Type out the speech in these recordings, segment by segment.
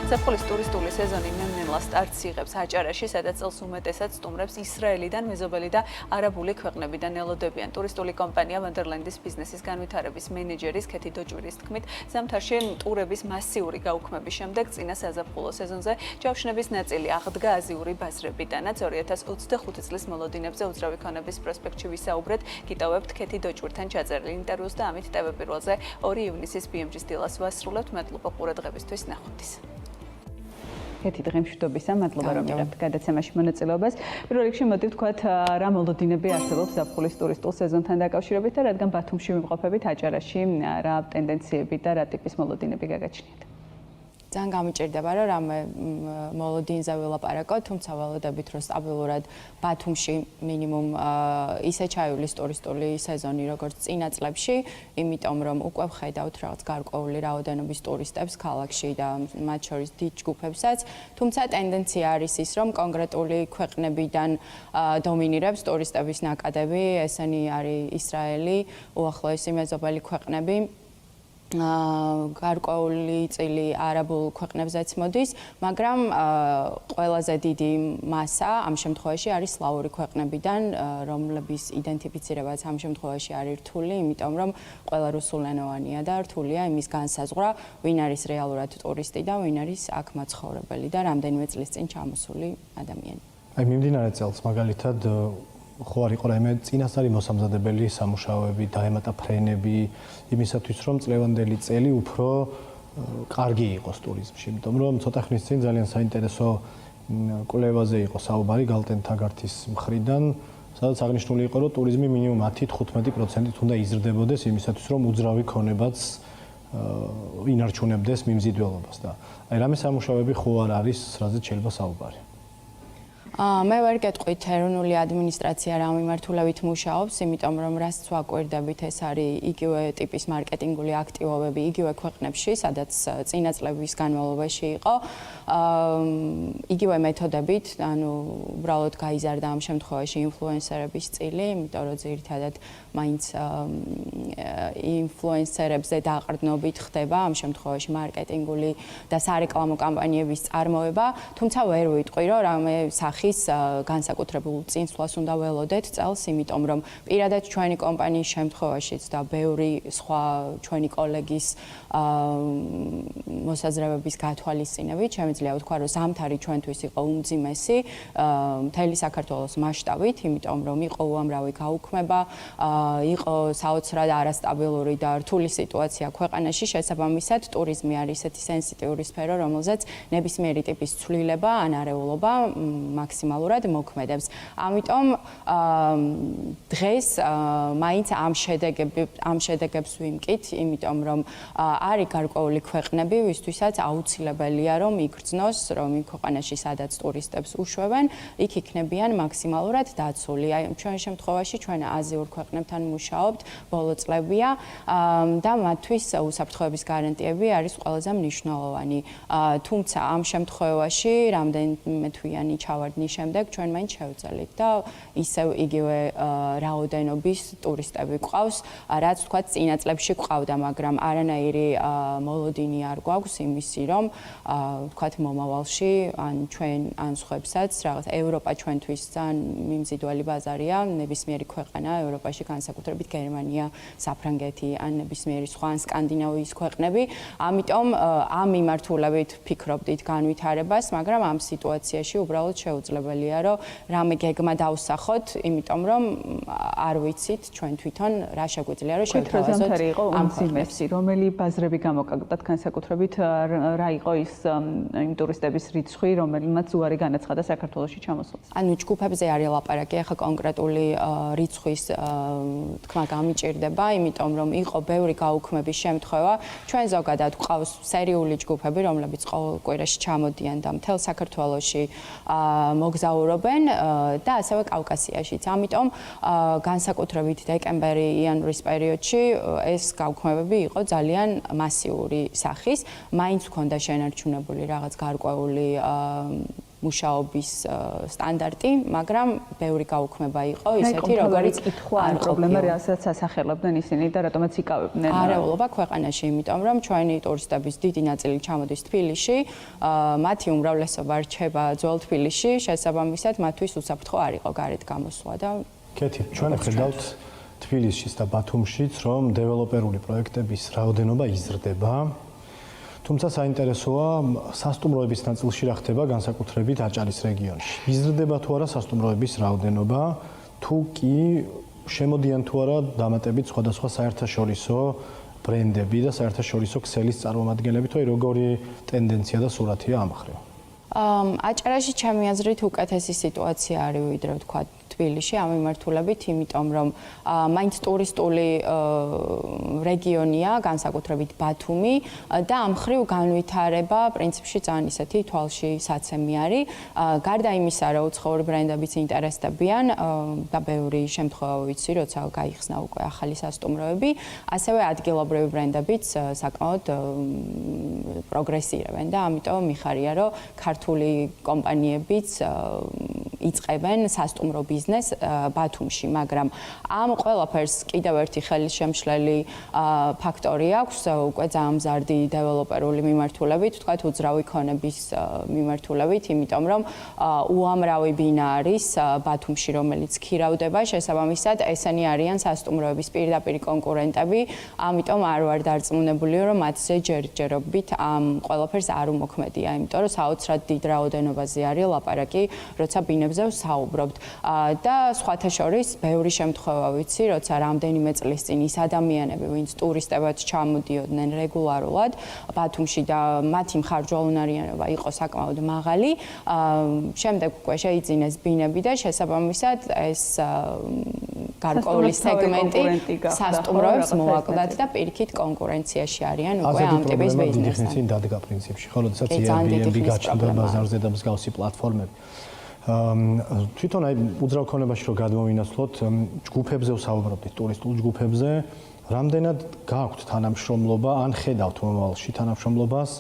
ზაფხულის ტურისტული სეზონი ნელ-ნელა სტარტს იღებს აჭარაში, სადაც წელს უმეტესად სტუმრებს ისრაელიდან, მეზობელი და არაბული ქვეყნებიდან ელოდებიან. ტურისტული კომპანია Wonderland-ის ბიზნესის განვითარების მენეჯერის ქეთი დოჭვირის თქმით, ზამთარში ტურების მასიური გაუქმების შემდეგ წინა საზაფხულო სეზონზე ჯავშნების ნაწილი აღდგა აზიური ბაზრებიდანაც 2025 წლის მოლოდინებზე უძრავი ქონების პროსპექტში ვისაუბრეთ, გიტოვებთ ქეთი დოჭვირთან ჩაწერილ ინტერვიუს და ამით TV პირველზე 2 ივნისის BMG-ის დილას ვასრულებთ. მადლობა ყურადღებისთვის, ნახვამდის. Ქეთი დღემშვიდობისა, მადლობა რომ იღებთ გადაცემაში მონაწილეობას. პირველ რიგში მოდი ვთქვათ, რა მოლოდინები არსებობს ზაფხულის ტურისტულ სეზონთან დაკავშირებით და რადგან ბათუმში ვიმყოფებით, აჭარაში რა ტენდენციები და რა ტიპის მოლოდინები გაგაჩნიათ? ძალიან გამიჭირდება, რომ რამე მოლოდინზე ვილაპარაკოთ, თუმცა ველოდებით, რომ სტაბილურად ბათუმში მინიმუმ ისე ჩაივლის ტურისტული სეზონი, როგორც წინა წლებში, იმიტომ რომ უკვე ვხედავთ რაღაც გარკვეული რაოდენობის ტურისტებს ქალაქში და მათ შორის დიდ ჯგუფებსაც, თუმცა ტენდენცია არის ის, რომ კონკრეტული ქვეყნებიდან დომინირებს ტურისტების ნაკადები, ესენი არის ისრაელი, უახლოესი მეზობელი ქვეყნები. გარკვეული წილი არაბულ ქვეყნებზეც მოდის, მაგრამ ყველაზე დიდი მასა ამ შემთხვევაში არის სლავური ქვეყნებიდან, რომლების იდენტიფიცირებაც ამ შემთხვევაში არის რთული, იმიტომ რომ ყველა რუსულენოვანია და რთულია იმის განსაზღვრა, ვინ არის რეალურად ტურისტი და ვინ არის აქ მაცხოვრებელი და რამდენიმე წლის წინ ჩამოსული ადამიანი. აი მიმდინარე წელს მაგალითად ხო არ იყო რაიმე წინასწარი მოსამზადებელი სამუშაოები, დაემატა ფრენები იმისათვის, რომ წლევანდელი წელი უფრო კარგი იყოს ტურიზმში, იმიტომ რომ ცოტა ხნის წინ ძალიან საინტერესო კვლევაზე იყო საუბარი გალტენ თაგართის მხრიდან, სადაც აღნიშნული იყო, რომ ტურიზმი მინიმუმ 10-15%-ით უნდა იზრდებოდეს იმისათვის, რომ უძრავი ქონებაც ინარჩუნებდეს მიმზიდველობას და აი რამე სამუშაოები ხო არ არის, რაზეც შეიძლება საუბარი. მე ვერ გეტყვით ეროვნული ადმინისტრაცია რა მიმართულებით მუშაობს, იმიტომ რომ რაც ვაკვირდებით, ეს არის იგივე ტიპის მარკეტინგული აქტივობები იგივე ქვეყნებში, სადაც წინა წლების განმავლობაში იყო. იგივე მეთოდებით, ანუ უბრალოდ გაიზარდა ამ შემთხვევაში ინფლუენსერების წილი, იმიტომ რომ ძირითადად მაინც ინფლუენსერებზე დაყრდნობით ხდება ამ შემთხვევაში მარკეტინგული და სარეკლამო კამპანიების წარმოება, თუმცა ვერ ვიტყვი, რომ რამე სახის განსაკუთრებულ წინსვლას უნდა ველოდეთ წელს, იმიტომ რომ პირადად ჩვენი კომპანიის შემთხვევაშიც და ბევრი სხვა ჩვენი კოლეგის მოსაზრებების გათვალისწინებით შემიძლია ვთქვა, რომ ზამთარი ჩვენთვის იყო უმძიმესი მთელი საქართველოს მასშტაბით, იმიტომ რომ იყო უამრავი გაუქმება, იყო საოცრად არასტაბილური და რთული სიტუაცია ქვეყანაში, შესაბამისად ტურიზმი არის ესეთი სენსიტიური სფერო, რომელზეც ნებისმიერი ტიპის ცვლილება ან არეულობა მაქსიმალურად მოქმედებს. ამიტომ დღეს მაინც ამ შედეგებს ვიმკით, იმიტომ რომ არის გარკვეული ქვეყნები, ვისთვისაც აუცილებელია რომ იგრძნოს, რომ იმ ქვეყანაში სადაც ტურისტებს უშვებენ, იქ იქნებიან მაქსიმალურად დაცული. აი ჩვენ შემთხვევაში ჩვენ აზიურ ქვეყნებთან მუშაობთ, ბოლო წლებია და მათთვის უსაფრთხოების გარანტიები არის ყველაზე მნიშვნელოვანი. თუმცა ამ შემთხვევაში რამდენიმე თვიანი ჩავარდნის შემდეგ ჩვენ მაინც შევძელით და ისევ იგივე რაოდენობის ტურისტები გვყავს, რაც თქვა წინა წლებში გვყავდა, მაგრამ არანაირი მოლოდინი არ გვაქვს იმისი, რომ თქვა მომავალში ან ჩვენ ან სხვებსაც რაღაც ევროპა ჩვენთვის ძალიან მიმზიდველი ბაზარია, ნებისმიერი ქვეყანა ევროპაში, განსაკუთრებით გერმანია, საფრანგეთი ან ნებისმიერი სხვა ან სკანდინავიის ქვეყნები. ამიტომ ამ მიმართულებით ფიქრობდით განვითარებას, მაგრამ ამ სიტუაციაში უბრალოდ შეუძლებელია, რომ რამე გეგმა დავსახოთ, იმიტომ რომ არ ვიცით ჩვენ თვითონ რა შეგვიძლია რომ შევთავაზოთ ამ სიმეფსი, რომელი ბაზრები გამოკაგდათ განსაკუთრებით რა იყო ის იმ ტურისტების რიცხვი, რომელმაც უარი განაცხადა საქართველოში ჩამოსვლას. ანუ ჯგუფებზე არის ლაპარაკი, ახლა კონკრეტული რიცხვის თქმა გამიჭირდება, იმიტომ რომ იყო ბევრი გაუქმების შემთხვევა. ჩვენ ზოგადად გვყავს სერიული ჯგუფები, რომლებიც ყოველ კვირაში ჩამოდიან და მთელ საქართველოში მოგზაურობენ და ასევე კავკასიაშიც. ამიტომ განსაკუთრებით დეკემბერი-იანვრის პერიოდში ეს გაუქმებები იყო ძალიან მასიური სახის. მაინც ჰქონდა შენარჩუნებული რაღაც გარკვეული მუშაობის სტანდარტი, მაგრამ ბევრი გაუქმება იყო ისეთი, როგორც არ პრობლემა რასაც ასახელებდნენ ისინი და რატომაც იკავებდნენ არეულობა ქვეყანაში, იმიტომ რომ ჩვენი ტურისტების დიდი ნაწილი ჩამოდის თბილისში, მათი უმრავლესობა რჩება ძველ თბილისში, შესაბამისად მათთვის უსაფრთხო არ იყო გარეთ გამოსვლა და კეთი, ჩვენ ხედავთ თბილისშიც და ბათუმშიც, რომ დეველოპერული პროექტების რაოდენობა იზრდება. თუმცა საინტერესოა სასტუმროების ნაწილში რა ხდება განსაკუთრებით აჭარის რეგიონში. იზრდება თუ არა სასტუმროების რაოდენობა, თუ კი შემოდიან თუ არა დამატებით სხვადასხვა საერთაშორისო ბრენდები და საერთაშორისო ქსელის წარმომადგენლები, თუ როგორი ტენდენცია და სურათია ამ მხრივ. აჭარაში ჩემი აზრით უკეთესი სიტუაცია არის ვიდრე ვთქვა თბილისში ამ მიმართულებით, იმიტომ რომ მაინც ტურისტული რეგიონია, განსაკუთრებით ბათუმი და ამ მხრივ განვითარება პრინციპში ძალიან ისეთი თვალში საცემი არის. გარდა იმისა, რომ უცხოური ბრენდებიც ინტერესდებიან და ბევრი შემთხვევა ვიცი, როცა გაიხსნა უკვე ახალი სასტუმროები, ასევე ადგილობრივი ბრენდებიც საკმაოდ პროგრესირებენ და ამიტომ მიხარია, რომ ქართული კომპანიებიც იწყებენ სასტუმრო ბიზნეს ბათუმში, მაგრამ ამ ყველაფერს კიდევ ერთი ხელისშემშლელი ფაქტორი აქვს, უკვე ძალიან მზარდი დეველოპერული მიმართულებით, ვთქვათ უძრავი ქონების მიმართულებით, იმიტომ რომ უამრავი ბინა არის ბათუმში, რომელიც ქირავდება, შესაბამისად ესენი არიან სასტუმროების პირდაპირ კონკურენტები, ამიტომ არ ვარ დარწმუნებული, რომ მათზე ჯერჯერობით ამ ყველაფერს არ უმოქმედია, იმიტომ რომ საოცრად დიდ რაოდენობაზე არის ლაპარაკი, როცა ბინებზე ვსაუბრობთ. და სხვათა შორის ბევრი შემთხვევა ვიცი, როცა რამდენიმე წლის წინ ის ადამიანები, ვინც ტურისტებად ჩამოდიოდნენ რეგულარულად ბათუმში და მათი მხარჯვალუნარიანობა იყო საკმაოდ მაღალი, შემდეგ უკვე შეიძინეს ბინები და შესაბამისად ეს გარკვეული სეგმენტი სასტუმროებს მოაკლდათ და პირიქით კონკურენციაში არიან უკვე ამ ტიპის ბიზნესთან. დიდ დადგა პრინციპში, ხოლო როდესაც Airbnb გაჩნდა ბაზარზე და მსგავსი პლატფორმები. თვითონ აი უძრავ ქონებაში რომ გადმოვინაცვლოთ, ჯგუფებზე ვსაუბრობთ, ტურისტულ ჯგუფებზე, რამდენად გააქვთ თანამშრომლობა, ან ხედავთ მომავალში თანამშრომლობას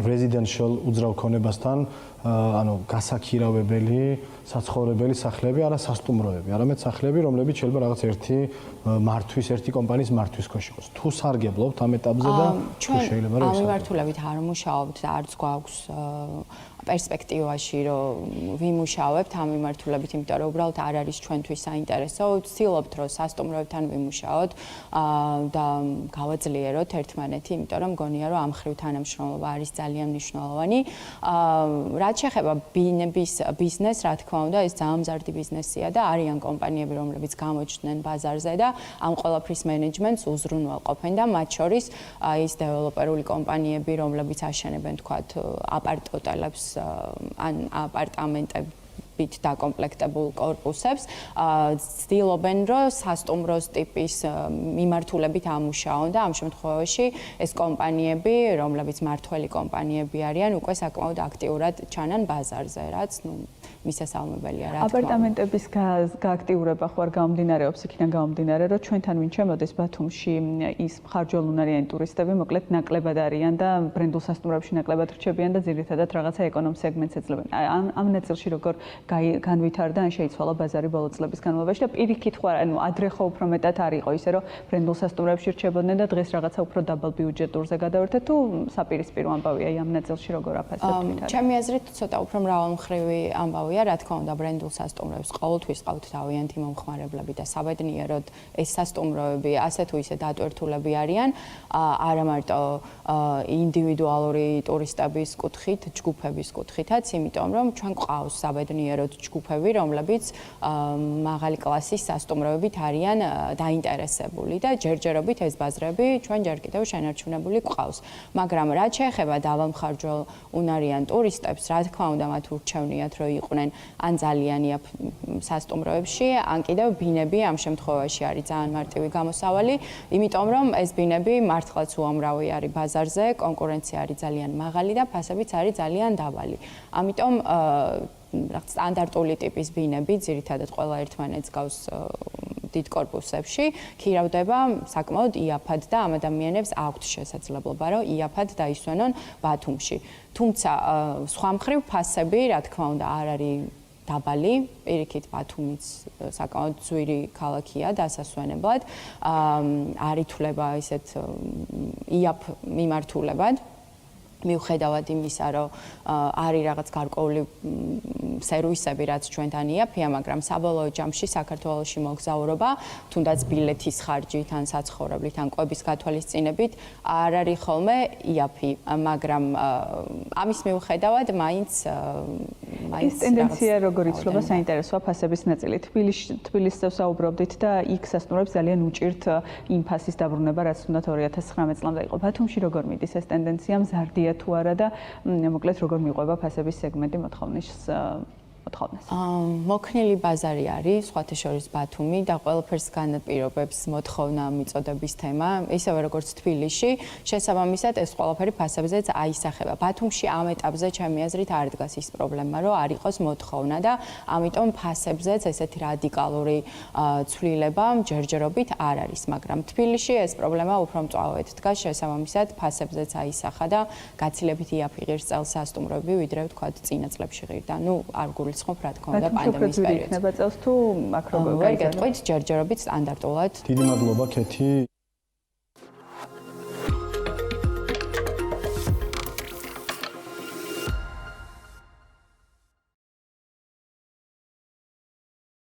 residential უძრავ ქონებასთან, ანუ გასაქირავებელი, საცხოვრებელი სახლები, არა სასტუმროები, არამედ სახლები, რომლებიც შეიძლება რაღაც ერთი მართვის, ერთი კომპანიის მართვის ქვეშ იყოს. თუ სარგებლობთ ამ ეტაპზე და თუ შეიძლება რომ ამ მიმართულებით არ მუშაობთ და არც გვაქვს პერსპექტივაში რომ ვიმუშავებთ ამ მიმართულებით, იმიტომ რომ უბრალოდ არ არის ჩვენთვის საინტერესო. ვცდილობთ რომ სასტუმროებთან ვიმუშაოთ და გავაძლიეროთ ერთმანეთი, იმიტომ რომ მგონია რომ ამ ხრივ თანამშრომლობა არის ძალიან მნიშვნელოვანი. რაც შეეხება ბინების ბიზნესს, რა თქმა უნდა, ეს ძალიან მზარდი ბიზნესია და არიან კომპანიები, რომლებიც გამოჩნდნენ ბაზარზე და ამ ყველაფრის მენეჯმენტს უზრუნველყოფენ და მათ შორის ის დეველოპერული კომპანიები, რომლებიც აშენებენ, თქვათ, აპარტ-ოტელებს ან აპარტამენტებით დაკომპლექტებულ კორპუსებს, ცდილობენ, რომ სასტუმროს ტიპის მიმართულებით ამუშაონ და ამ შემთხვევაში ეს კომპანიები, რომლებიც მართველი კომპანიები არიან, უკვე საკმაოდ აქტიურად ჩანან ბაზარზე, რაც მისასალმებელია, რა თქმა უნდა. აპარტამენტების გააქტიურება ხო არ გამომდინარეობს იქიდან გამომდინარე, რომ ჩვენთან ვინ შემოდის ბათუმში ის მხარჯვალუნარიანი ტურისტები, მოკლედ ნაკლებად არიან და ბრენდულ სასტუმროებში ნაკლებად რჩებიან და ძირითადად რაღაცა ეკონომ სეგმენტს ეძლებენ. ამ ნაწილში როგორ განვითარდა ან შეიცვალა ბაზარი ბოლო წლების განმავლობაში და პირიქით ხო ანუ ადრე ხო უფრო მეტად არ იყო ისე რომ ბრენდულ სასტუმროებში რჩებოდნენ და დღეს რაღაცა უფრო დაბალ ბიუჯეტურზე გადავერთეთ თუ საპირისპირო ამბავია ამ ნაწილში როგორ აფასებთ? ჩემი აზრით ცოტა უფრო მრავალმხრივი ამბავია, რა თქმა უნდა, ბრენდულ სასტუმროებს ყოველთვის ყავთ თავიანთი მომხმარებლები და საბედნიეროდ ეს სასტუმროები ასე თუ ისე დატვირთულები არიან, არა მარტო ინდივიდუალური ტურისტების კუთხით, ჯგუფების კუთხითაც, იმიტომ რომ ჩვენ ყავს საბედნიეროდ ჯგუფები, რომლებიც მაღალი კლასის სასტუმროებით არიან დაინტერესებული და ჯერჯერობით ეს ბაზრები ჩვენ ჯერ კიდევ შენარჩუნებული ყავს. მაგრამ რაც შეეხება დავალმხარჯვალუნარიან ტურისტებს, რა თქმა უნდა, მათ ურჩევნიათ, რომ იყვნენ ან ძალიანია სასტუმროებში, ან კიდევ ბინები ამ შემთხვევაში არის ძალიან მარტივი გამოსავალი, იმიტომ რომ ეს ბინები მართლაც უამრავი არის ბაზარზე, კონკურენცია არის ძალიან მაღალი და ფასებიც არის ძალიან დაბალი. ამიტომ სტანდარტული ტიპის ბინები, ძირითადად ყველა ერთმანეთს გავს დიდ კორპუსებში ქირავდება საკმაოდ იაფად და ამ ადამიანებს აქვთ შესაძლებლობა, რომ იაფად დაისვენონ ბათუმში. თუმცა სხვა მხრივ ფასები, რა თქმა უნდა, არ არის დაბალი, პირიქით ბათუმიც საკმაოდ ძვირი ქალაქია დასასვენებლად, არ ითვლება ისეთ იაფ მიმართულებად. მიუხედავად იმისა, რომ არის რაღაც გარკვეული სერვისები, რაც ჩვენთან იაფია, მაგრამ საბოლოო ჯამში საქართველოში მოგზაურობა, თუნდაც ბილეთის ხარჯით, ან საცხოვრებლით, ან კვების გათვალისწინებით, არ არის ხოლმე იაფი, მაგრამ ამის მიუხედავად მაინც ის ტენდენცია როგორ იცვლება საინტერესოა ფასების ნაწილი. თბილისზე ვსაუბრობდით და იქ სასტუმროებს ძალიან უჭირთ იმ ფასის დაბრუნება, რაც თუნდაც 2019 წლამდე იყო. ბათუმში როგორ მიდის ეს ტენდენცია, მზარდია თუ არა და მოკლედ როგორ მიყვება ფასების სეგმენტი მოთხოვნას? მოქნილი ბაზარი არის, სხვათა შორის ბათუმი და ყველაფერს განაპირობებს მოთხოვნა მიწოდების თემა, ისევე როგორც თბილისში, შესაბამისად ეს ყველაფერი ფასებზეც აისახება. ბათუმში ამ ეტაპზე ჩემი აზრით არ დგას ის პრობლემა, რომ არ იყოს მოთხოვნა და ამიტომ ფასებზეც ესეთი რადიკალური ცვლილება ჯერჯერობით არ არის, მაგრამ თბილისში ეს პრობლემა უფრო მწვავედ დგას, შესაბამისად ფასებზეც აისახა და გაცილებით იაფი ღირს წელს სასტუმროები, ვიდრე ვთქვათ წინა წლებში ღირდა. ნუ არ გულისხმობ რა თქმა უნდა პანდემიის პერიოდს. იქნება წელს თუ აქ როგორ ვერ გეტყვით ჯერჯერობით სტანდარტულად. დიდი მადლობა ქეთი.